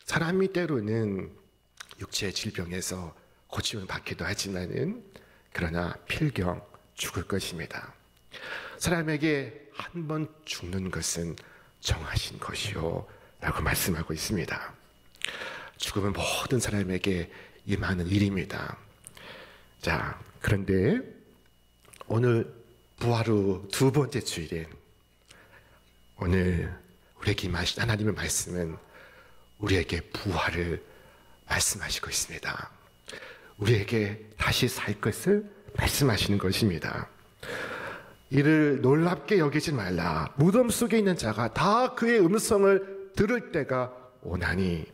사람이 때로는 육체의 질병에서 고침을 받기도 하지만은 그러나 필경 죽을 것입니다. 사람에게 한 번 죽는 것은 정하신 것이요 라고 말씀하고 있습니다. 죽음은 모든 사람에게 임하는 일입니다. 자, 그런데 오늘 부활 후 두 번째 주일에 오늘 우리에게 임하신 하나님의 말씀은 우리에게 부활을 말씀하시고 있습니다. 우리에게 다시 살 것을 말씀하시는 것입니다. 이를 놀랍게 여기지 말라. 무덤 속에 있는 자가 다 그의 음성을 들을 때가 오나니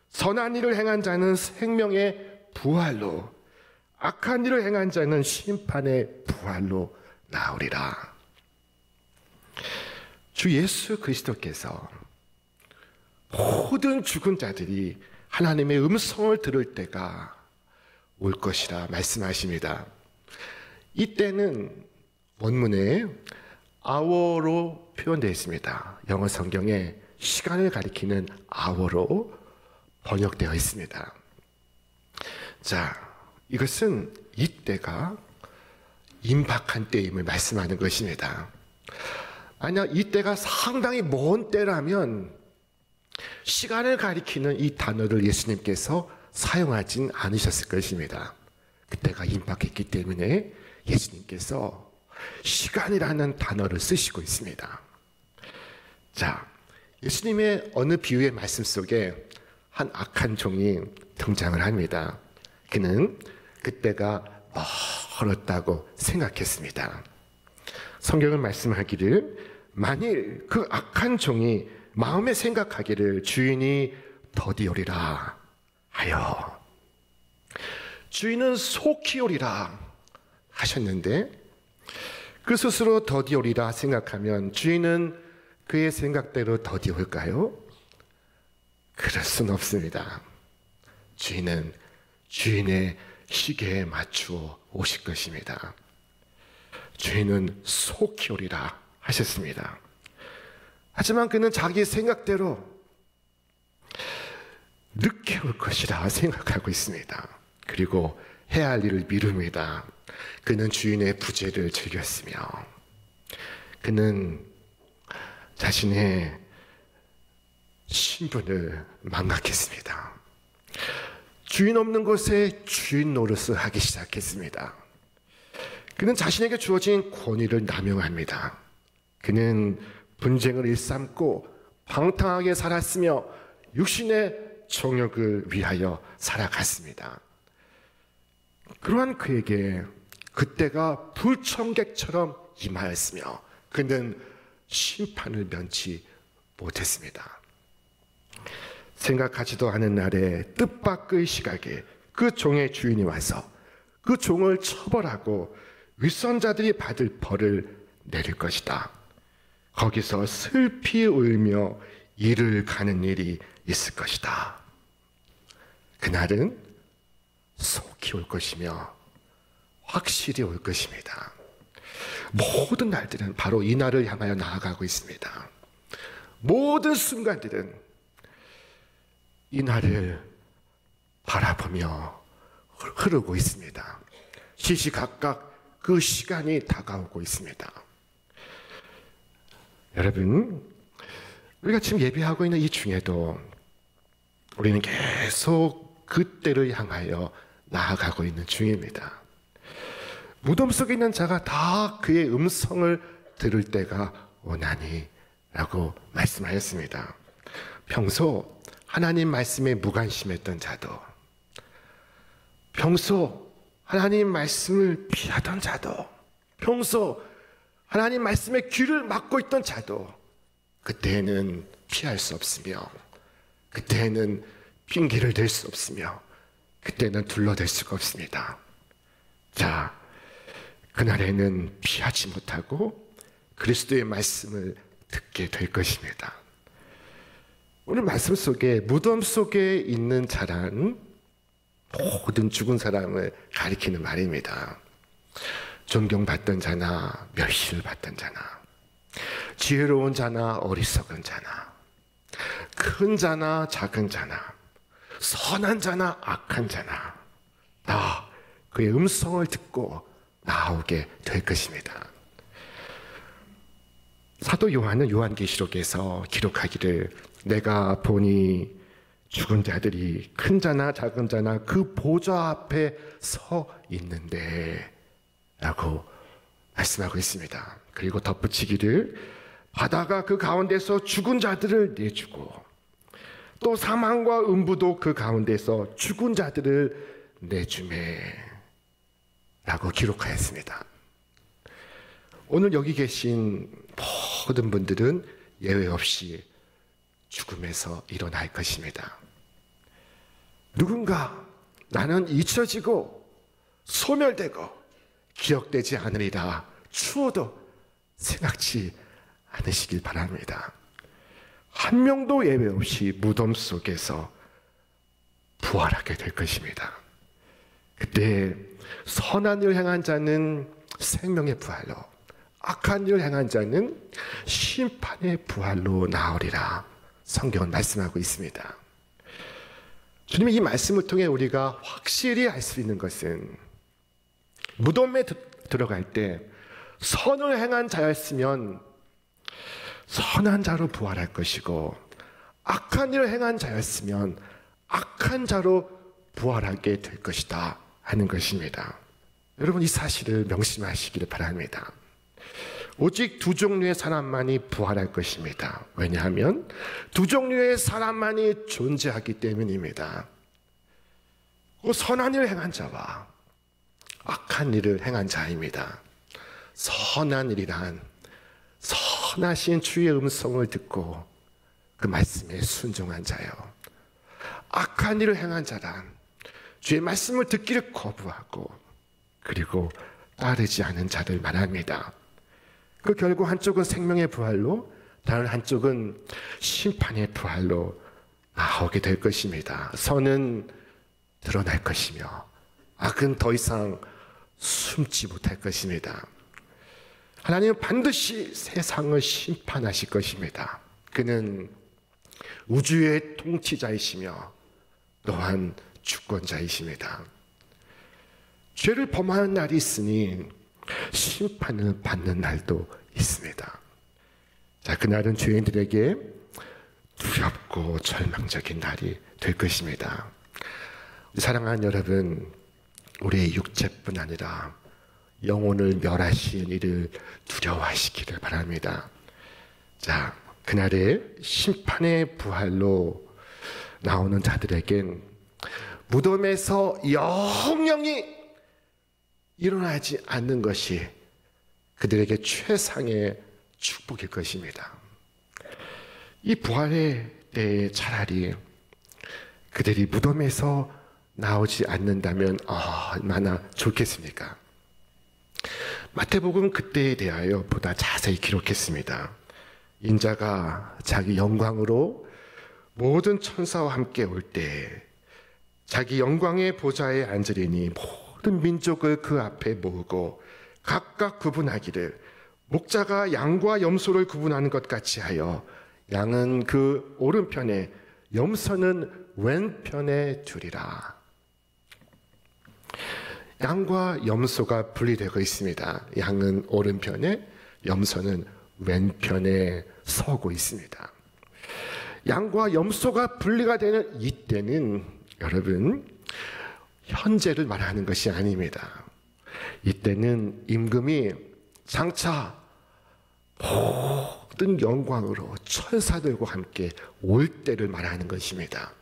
선한 일을 행한 자는 생명의 부활로, 악한 일을 행한 자는 심판의 부활로 나오리라. 주 예수 그리스도께서 모든 죽은 자들이 하나님의 음성을 들을 때가 올 것이라 말씀하십니다. 이때는 원문에 hour로 표현되어 있습니다. 영어 성경에 시간을 가리키는 hour로 번역되어 있습니다. 자, 이것은 이때가 임박한 때임을 말씀하는 것입니다. 만약 이때가 상당히 먼 때라면 시간을 가리키는 이 단어를 예수님께서 사용하진 않으셨을 것입니다. 그때가 임박했기 때문에 예수님께서 시간이라는 단어를 쓰시고 있습니다. 자, 예수님의 어느 비유의 말씀 속에 한 악한 종이 등장을 합니다. 그는 그때가 멀었다고 생각했습니다. 성경은 말씀하기를 만일 그 악한 종이 마음에 생각하기를 주인이 더디오리라 하여 주인은 속히 오리라 하셨는데 그 스스로 더디오리라 생각하면 주인은 그의 생각대로 더디올까요? 그럴 수는 없습니다. 주인은 주인의 시계에 맞추어 오실 것입니다. 주인은 속히 오리라 하셨습니다. 하지만 그는 자기 생각대로 늦게 올 것이라 생각하고 있습니다. 그리고 해야 할 일을 미룹니다. 그는 주인의 부재를 즐겼으며 그는 자신의 신분을 망각했습니다. 주인 없는 곳에 주인 노릇을 하기 시작했습니다. 그는 자신에게 주어진 권위를 남용합니다. 그는 분쟁을 일삼고 방탕하게 살았으며 육신의 정욕을 위하여 살아갔습니다. 그러한 그에게 그때가 불청객처럼 임하였으며 그는 심판을 면치 못했습니다. 생각하지도 않은 날에 뜻밖의 시각에 그 종의 주인이 와서 그 종을 처벌하고 윗선자들이 받을 벌을 내릴 것이다. 거기서 슬피 울며 이를 가는 일이 있을 것이다. 그날은 속히 올 것이며 확실히 올 것입니다. 모든 날들은 바로 이 날을 향하여 나아가고 있습니다. 모든 순간들은 이 날을 바라보며 흐르고 있습니다. 시시각각 그 시간이 다가오고 있습니다. 여러분, 우리가 지금 예배하고 있는 이 중에도 우리는 계속 그때를 향하여 나아가고 있는 중입니다. 무덤 속에 있는 자가 다 그의 음성을 들을 때가 오나니 라고 말씀하였습니다. 평소 하나님 말씀에 무관심했던 자도, 평소 하나님 말씀을 피하던 자도, 평소 하나님 말씀에 귀를 막고 있던 자도 그때에는 피할 수 없으며 그때에는 핑계를 댈 수 없으며 그때는 둘러댈 수가 없습니다. 자, 그날에는 피하지 못하고 그리스도의 말씀을 듣게 될 것입니다. 오늘 말씀 속에 무덤 속에 있는 자란 모든 죽은 사람을 가리키는 말입니다. 존경받던 자나 멸시를 받던 자나 지혜로운 자나 어리석은 자나 큰 자나 작은 자나 선한 자나 악한 자나 다 그의 음성을 듣고 나오게 될 것입니다. 사도 요한은 요한계시록에서 기록하기를 내가 보니 죽은 자들이 큰 자나 작은 자나 그 보좌 앞에 서 있는데 라고 말씀하고 있습니다. 그리고 덧붙이기를 바다가 그 가운데서 죽은 자들을 내주고 또 사망과 음부도 그 가운데서 죽은 자들을 내주매 라고 기록하였습니다. 오늘 여기 계신 모든 분들은 예외 없이 죽음에서 일어날 것입니다. 누군가 나는 잊혀지고 소멸되고 기억되지 않으리라 추워도 생각지 않으시길 바랍니다. 한 명도 예외 없이 무덤 속에서 부활하게 될 것입니다. 그때 선한 일을 행한 자는 생명의 부활로, 악한 일을 행한 자는 심판의 부활로 나오리라 성경은 말씀하고 있습니다. 주님의 이 말씀을 통해 우리가 확실히 알 수 있는 것은 무덤에 들어갈 때 선을 행한 자였으면 선한 자로 부활할 것이고 악한 일을 행한 자였으면 악한 자로 부활하게 될 것이다 하는 것입니다. 여러분 이 사실을 명심하시기를 바랍니다. 오직 두 종류의 사람만이 부활할 것입니다. 왜냐하면 두 종류의 사람만이 존재하기 때문입니다. 선한 일을 행한 자와 악한 일을 행한 자입니다. 선한 일이란 선하신 주의 음성을 듣고 그 말씀에 순종한 자요. 악한 일을 행한 자란 주의 말씀을 듣기를 거부하고 그리고 따르지 않은 자들 말합니다. 그 결국 한쪽은 생명의 부활로 다른 한쪽은 심판의 부활로 나오게 될 것입니다. 선은 드러날 것이며 악은 더 이상 숨지 못할 것입니다. 하나님은 반드시 세상을 심판하실 것입니다. 그는 우주의 통치자이시며 또한 주권자이십니다. 죄를 범하는 날이 있으니 심판을 받는 날도 있습니다. 자, 그날은 죄인들에게 두렵고 절망적인 날이 될 것입니다. 사랑하는 여러분, 우리의 육체뿐 아니라 영혼을 멸하시는 이를 두려워하시기를 바랍니다. 자, 그날의 심판의 부활로 나오는 자들에겐 무덤에서 영영이 일어나지 않는 것이 그들에게 최상의 축복일 것입니다. 이 부활의 때에 차라리 그들이 무덤에서 나오지 않는다면 얼마나 좋겠습니까? 마태복음 그때에 대하여 보다 자세히 기록했습니다. 인자가 자기 영광으로 모든 천사와 함께 올 때 자기 영광의 보좌에 앉으리니 모든 민족을 그 앞에 모으고 각각 구분하기를 목자가 양과 염소를 구분하는 것 같이 하여 양은 그 오른편에 염소는 왼편에 두리라. 양과 염소가 분리되고 있습니다. 양은 오른편에 염소는 왼편에 서고 있습니다. 양과 염소가 분리가 되는 이때는 여러분 현재를 말하는 것이 아닙니다. 이때는 임금이 장차 모든 영광으로 천사들과 함께 올 때를 말하는 것입니다.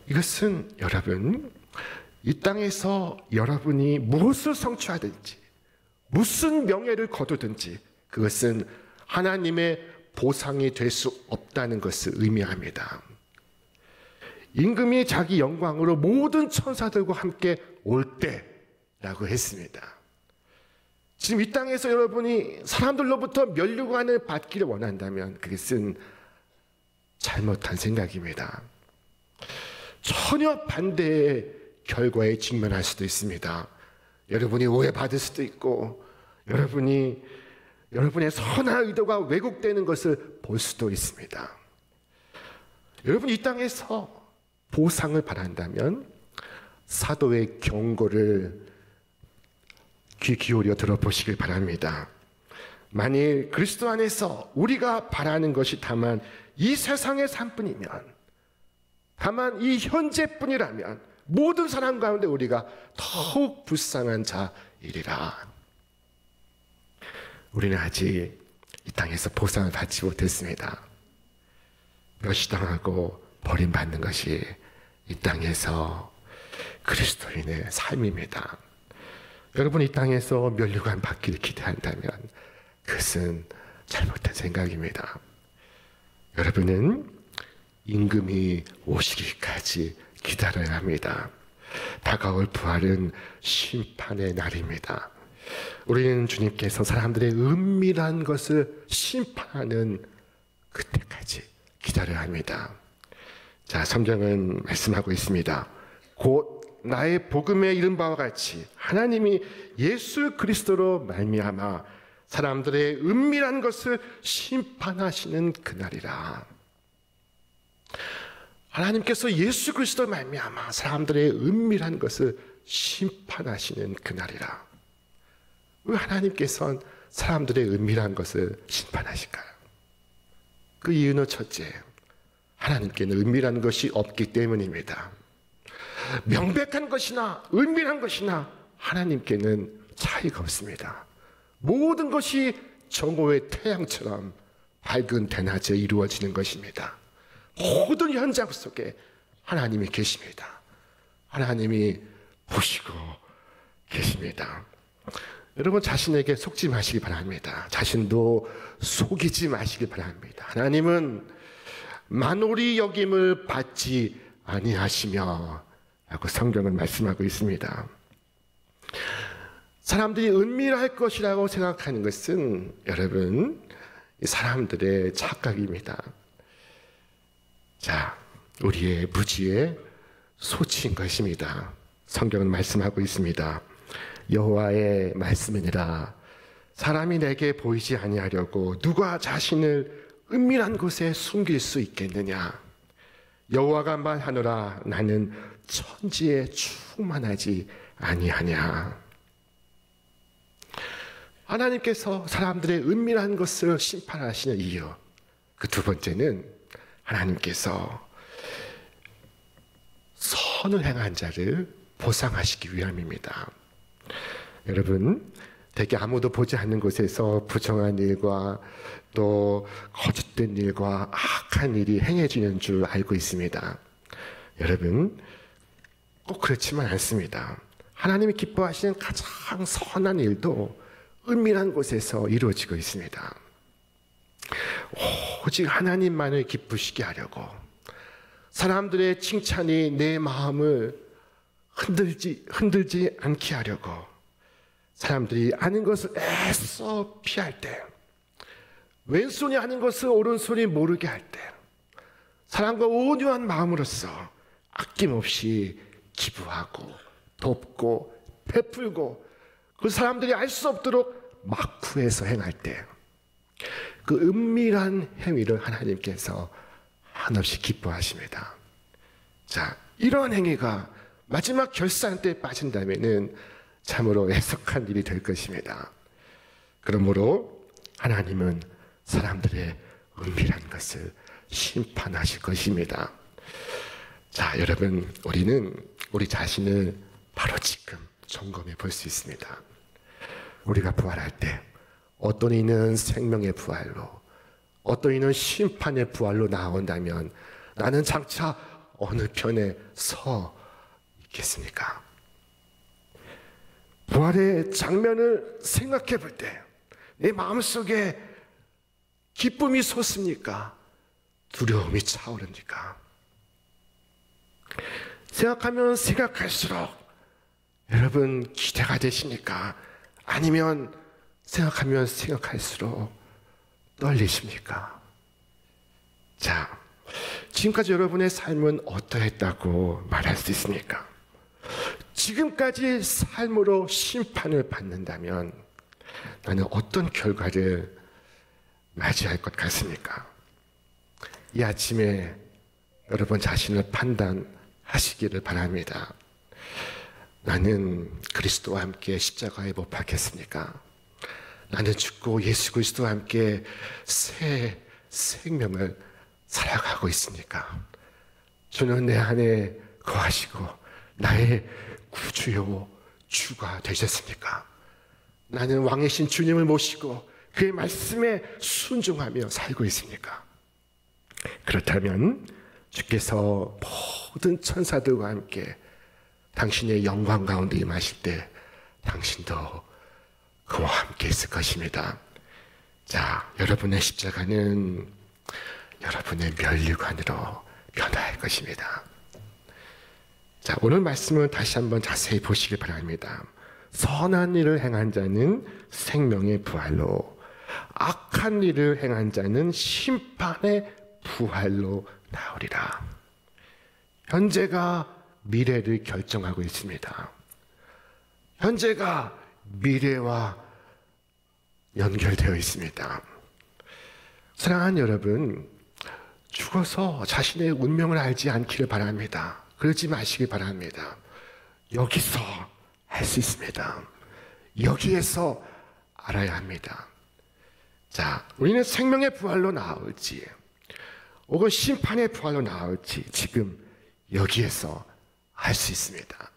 이것은 여러분 이 땅에서 여러분이 무엇을 성취하든지 무슨 명예를 거두든지 그것은 하나님의 보상이 될 수 없다는 것을 의미합니다. 임금이 자기 영광으로 모든 천사들과 함께 올 때라고 했습니다. 지금 이 땅에서 여러분이 사람들로부터 면류관을 받기를 원한다면 그것은 잘못한 생각입니다. 전혀 반대의 결과에 직면할 수도 있습니다. 여러분이 오해받을 수도 있고 여러분의 선한 의도가 왜곡되는 것을 볼 수도 있습니다. 여러분, 이 땅에서 보상을 바란다면 사도의 경고를 귀 기울여 들어보시길 바랍니다. 만일 그리스도 안에서 우리가 바라는 것이 다만 이 세상의 삶뿐이면, 다만 이 현재뿐이라면 모든 사람 가운데 우리가 더욱 불쌍한 자이리라. 우리는 아직 이 땅에서 보상을 받지 못했습니다. 멸시당하고 버림받는 것이 이 땅에서 그리스도인의 삶입니다. 여러분, 이 땅에서 면류관 받기를 기대한다면 그것은 잘못된 생각입니다. 여러분은 임금이 오시기까지 기다려야 합니다. 다가올 부활은 심판의 날입니다. 우리는 주님께서 사람들의 은밀한 것을 심판하는 그때까지 기다려야 합니다. 자, 성경은 말씀하고 있습니다. 곧 나의 복음에 이른 바와 같이 하나님이 예수 그리스도로 말미암아 사람들의 은밀한 것을 심판하시는 그날이라. 하나님께서 예수 그리스도로 말미암아 사람들의 은밀한 것을 심판하시는 그날이라. 왜 하나님께서는 사람들의 은밀한 것을 심판하실까요? 그 이유는 첫째, 하나님께는 은밀한 것이 없기 때문입니다. 명백한 것이나 은밀한 것이나 하나님께는 차이가 없습니다. 모든 것이 정오의 태양처럼 밝은 대낮에 이루어지는 것입니다. 모든 현장 속에 하나님이 계십니다. 하나님이 보시고 계십니다. 여러분, 자신에게 속지 마시기 바랍니다. 자신도 속이지 마시기 바랍니다. 하나님은 만홀히 여김을 받지 아니하시며 라고 성경은 말씀하고 있습니다. 사람들이 은밀할 것이라고 생각하는 것은 여러분, 사람들의 착각입니다. 자, 우리의 무지의 소치인 것입니다. 성경은 말씀하고 있습니다. 여호와의 말씀이니라. 사람이 내게 보이지 아니하려고 누가 자신을 은밀한 곳에 숨길 수 있겠느냐. 여호와가 말하노라. 나는 천지에 충만하지 아니하냐. 하나님께서 사람들의 은밀한 것을 심판하시는 이유, 그 두 번째는 하나님께서 선을 행한 자를 보상하시기 위함입니다. 여러분, 대개 아무도 보지 않는 곳에서 부정한 일과 또 거짓된 일과 악한 일이 행해지는 줄 알고 있습니다. 여러분, 꼭 그렇지만 않습니다. 하나님이 기뻐하시는 가장 선한 일도 은밀한 곳에서 이루어지고 있습니다. 오직 하나님만을 기쁘시게 하려고, 사람들의 칭찬이 내 마음을 흔들지 않게 하려고, 사람들이 아는 것을 애써 피할 때, 왼손이 아는 것을 오른손이 모르게 할 때, 사람과 온유한 마음으로서 아낌없이 기부하고 돕고 베풀고 그 사람들이 알 수 없도록 막후에서 행할 때, 그 은밀한 행위를 하나님께서 한없이 기뻐하십니다. 자, 이런 행위가 마지막 결산 때에 빠진다면은 참으로 애석한 일이 될 것입니다. 그러므로 하나님은 사람들의 은밀한 것을 심판하실 것입니다. 자, 여러분, 우리는 우리 자신을 바로 지금 점검해 볼 수 있습니다. 우리가 부활할 때 어떤 이는 생명의 부활로, 어떤 이는 심판의 부활로 나온다면 나는 장차 어느 편에 서 있겠습니까? 부활의 장면을 생각해 볼 때 내 마음속에 기쁨이 솟습니까? 두려움이 차오릅니까? 생각하면 생각할수록 여러분 기대가 되십니까? 아니면 생각하면 생각할수록 떨리십니까? 자, 지금까지 여러분의 삶은 어떠했다고 말할 수 있습니까? 지금까지 삶으로 심판을 받는다면 나는 어떤 결과를 맞이할 것 같습니까? 이 아침에 여러분 자신을 판단하시기를 바랍니다. 나는 그리스도와 함께 십자가에 못 박혔습니까? 나는 죽고 예수 그리스도와 함께 새 생명을 살아가고 있습니까? 주는 내 안에 거하시고 나의 구주요 주가 되셨습니까? 나는 왕이신 주님을 모시고 그의 말씀에 순종하며 살고 있습니까? 그렇다면 주께서 모든 천사들과 함께 당신의 영광 가운데 임하실 때 당신도 그와 함께 있을 것입니다. 자, 여러분의 십자가는 여러분의 면류관으로 변화할 것입니다. 자, 오늘 말씀을 다시 한번 자세히 보시기 바랍니다. 선한 일을 행한 자는 생명의 부활로, 악한 일을 행한 자는 심판의 부활로 나오리라. 현재가 미래를 결정하고 있습니다. 현재가 미래와 연결되어 있습니다. 사랑하는 여러분, 죽어서 자신의 운명을 알지 않기를 바랍니다. 그러지 마시기 바랍니다. 여기서 할 수 있습니다. 여기에서 알아야 합니다. 자, 우리는 생명의 부활로 나올지 혹은 심판의 부활로 나올지 지금 여기에서 할 수 있습니다.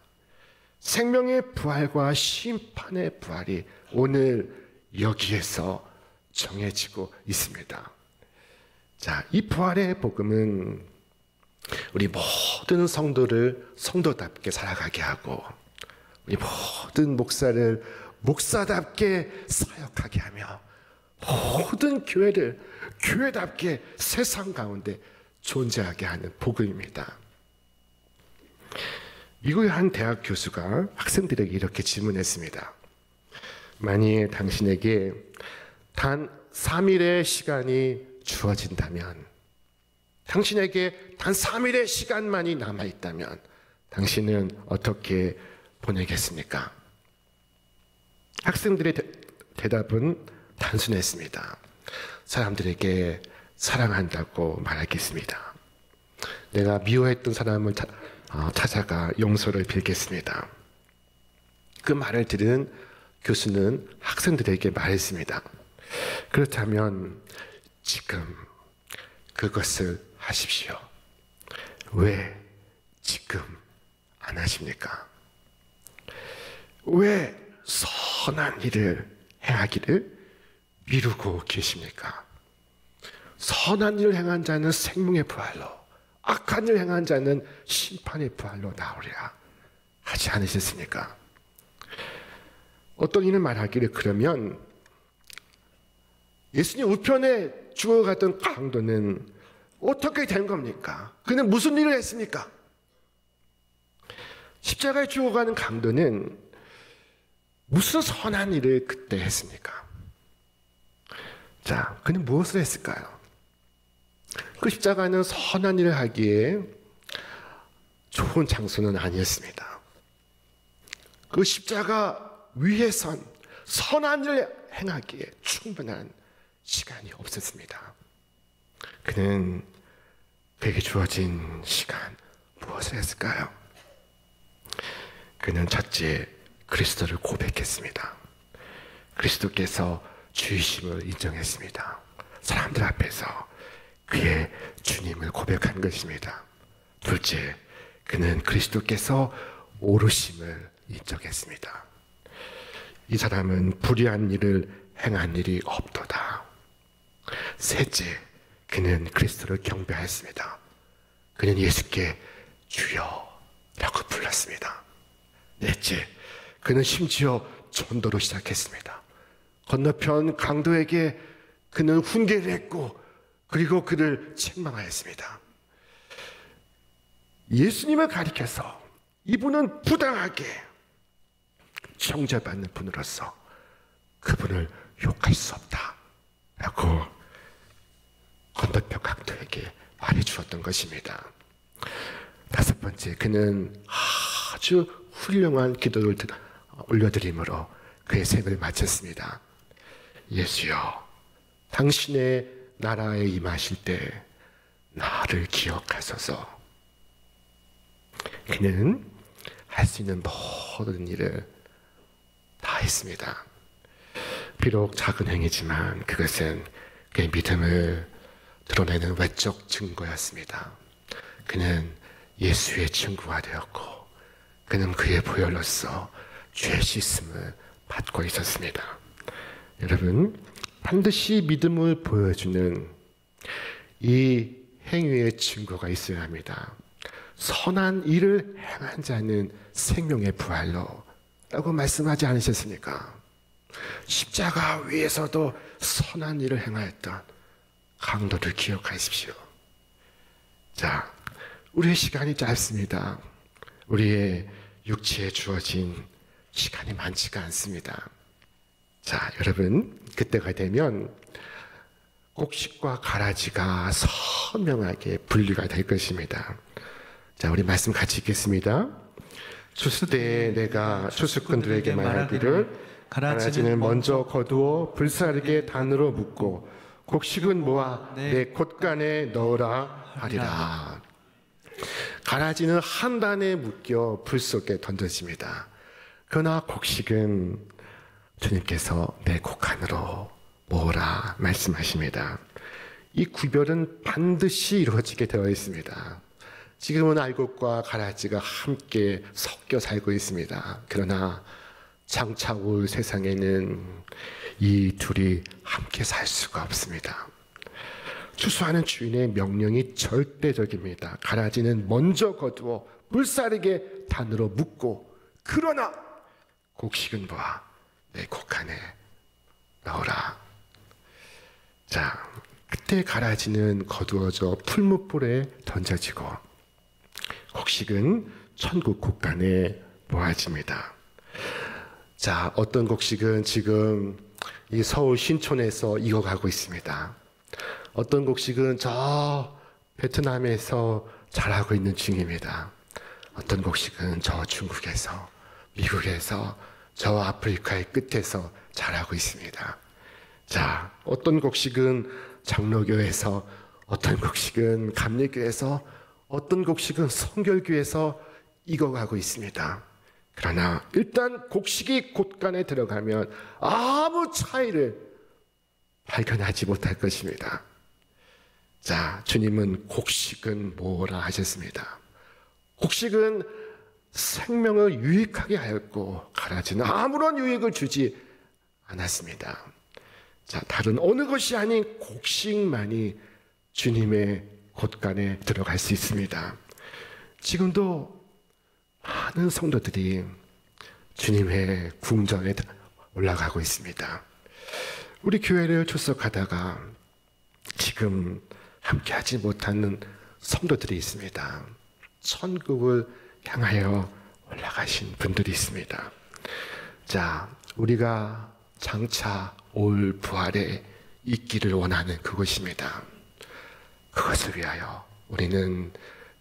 생명의 부활과 심판의 부활이 오늘 여기에서 정해지고 있습니다. 자, 이 부활의 복음은 우리 모든 성도를 성도답게 살아가게 하고 우리 모든 목사를 목사답게 사역하게 하며 모든 교회를 교회답게 세상 가운데 존재하게 하는 복음입니다. 미국의 한 대학 교수가 학생들에게 이렇게 질문했습니다. 만일 당신에게 단 3일의 시간이 주어진다면, 당신에게 단 3일의 시간만이 남아있다면 당신은 어떻게 보내겠습니까? 학생들의 대답은 단순했습니다. 사람들에게 사랑한다고 말하겠습니다. 내가 미워했던 사람을 찾아가 용서를 빌겠습니다. 그 말을 들은 교수는 학생들에게 말했습니다. 그렇다면 지금 그것을 하십시오. 왜 지금 안 하십니까? 왜 선한 일을 행하기를 미루고 계십니까? 선한 일을 행한 자는 생명의 부활로, 악한 일을 행한 자는 심판의 부활로 나오리라 하지 않으셨습니까? 어떤 이는 말하기를, 그러면 예수님 우편에 죽어갔던 강도는 어떻게 된 겁니까? 그는 무슨 일을 했습니까? 십자가에 죽어가는 강도는 무슨 선한 일을 그때 했습니까? 자, 그는 무엇을 했을까요? 그 십자가는 선한 일을 하기에 좋은 장소는 아니었습니다. 그 십자가 위에선 선한 일을 행하기에 충분한 시간이 없었습니다. 그는 그에게 주어진 시간 무엇을 했을까요? 그는 첫째, 그리스도를 고백했습니다. 그리스도께서 주이심을 인정했습니다. 사람들 앞에서 그의 주님을 고백한 것입니다. 둘째, 그는 그리스도께서 오르심을 인정했습니다. 이 사람은 불의한 일을 행한 일이 없도다. 셋째, 그는 그리스도를 경배했습니다. 그는 예수께 주여라고 불렀습니다. 넷째, 그는 심지어 전도로 시작했습니다. 건너편 강도에게 그는 훈계를 했고 그리고 그를 책망하였습니다. 예수님을 가리켜서 이분은 부당하게 정죄받는 분으로서 그분을 욕할 수 없다 라고 건너편 강도에게 말해주었던 것입니다. 다섯 번째, 그는 아주 훌륭한 기도를 올려드림으로 그의 생을 마쳤습니다. 예수여, 당신의 나라에 임하실 때 나를 기억하소서. 그는 할 수 있는 모든 일을 다 했습니다. 비록 작은 행위지만 그것은 그의 믿음을 드러내는 외적 증거였습니다. 그는 예수의 친구가 되었고 그는 그의 보혈로서 죄 씻음을 받고 있었습니다. 여러분, 반드시 믿음을 보여주는 이 행위의 증거가 있어야 합니다. 선한 일을 행한 자는 생명의 부활로 라고 말씀하지 않으셨습니까? 십자가 위에서도 선한 일을 행하였던 강도를 기억하십시오. 자, 우리의 시간이 짧습니다. 우리의 육체에 주어진 시간이 많지가 않습니다. 자, 여러분, 그때가 되면 곡식과 가라지가 선명하게 분리가 될 것입니다. 자, 우리 말씀 같이 읽겠습니다. 추수 때에 내가 추수꾼들에게 말하기를 가라지는 먼저 거두어 불사르게 단으로 묶고 곡식은 모아 내 곶간에 넣으라 하리라. 가라지는 한 단에 묶여 불 속에 던져집니다. 그러나 곡식은 주님께서 내 곶간으로 모으라 말씀하십니다. 이 구별은 반드시 이루어지게 되어 있습니다. 지금은 알곡과 가라지가 함께 섞여 살고 있습니다. 그러나 장차 올 세상에는 이 둘이 함께 살 수가 없습니다. 추수하는 주인의 명령이 절대적입니다. 가라지는 먼저 거두어 물사르게 단으로 묶고 그러나 곡식은 모아 내 곶간에 넣어라. 자, 그때 가라지는 거두어져 풀무불에 던져지고 곡식은 천국 곶간에 모아집니다. 자, 어떤 곡식은 지금 이 서울 신촌에서 익어가고 있습니다. 어떤 곡식은 저 베트남에서 자라고 있는 중입니다. 어떤 곡식은 저 중국에서, 미국에서, 저 아프리카의 끝에서 자라고 있습니다. 자, 어떤 곡식은 장로교에서, 어떤 곡식은 감리교에서, 어떤 곡식은 성결교에서 익어가고 있습니다. 그러나 일단 곡식이 곶간에 들어가면 아무 차이를 발견하지 못할 것입니다. 자, 주님은 곡식은 뭐라 하셨습니다. 곡식은 생명을 유익하게 하였고 가라지는 아무런 유익을 주지 않았습니다. 자, 다른 어느 것이 아닌 곡식만이 주님의 곶간에 들어갈 수 있습니다. 지금도 많은 성도들이 주님의 궁전에 올라가고 있습니다. 우리 교회를 출석하다가 지금 함께하지 못하는 성도들이 있습니다. 천국을 향하여 올라가신 분들이 있습니다. 자, 우리가 장차 올 부활에 있기를 원하는 그것입니다. 그것을 위하여 우리는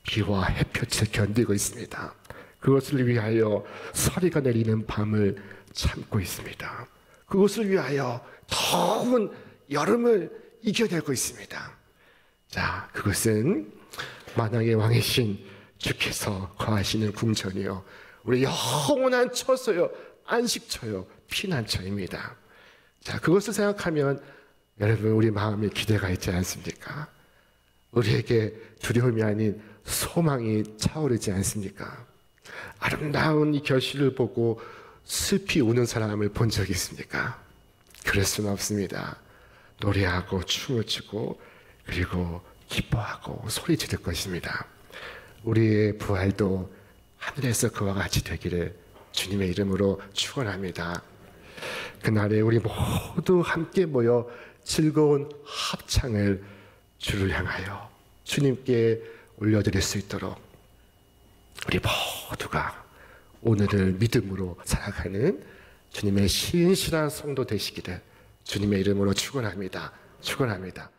비와 햇볕을 견디고 있습니다. 그것을 위하여 서리가 내리는 밤을 참고 있습니다. 그것을 위하여 더운 여름을 이겨내고 있습니다. 자, 그것은 만왕의 왕이신 주께서 거하시는 궁전이요, 우리 영원한 처소요, 안식처요, 피난처입니다. 자, 그것을 생각하면 여러분, 우리 마음에 기대가 있지 않습니까? 우리에게 두려움이 아닌 소망이 차오르지 않습니까? 아름다운 이 결실을 보고 슬피 우는 사람을 본 적이 있습니까? 그럴 수는 없습니다. 노래하고 춤을 추고 그리고 기뻐하고 소리 지를 것입니다. 우리의 부활도 하늘에서 그와 같이 되기를 주님의 이름으로 축원합니다. 그날에 우리 모두 함께 모여 즐거운 합창을 주를 향하여 주님께 올려드릴 수 있도록 우리 모두가 오늘을 믿음으로 살아가는 주님의 신실한 성도 되시기를 주님의 이름으로 축원합니다. 축원합니다.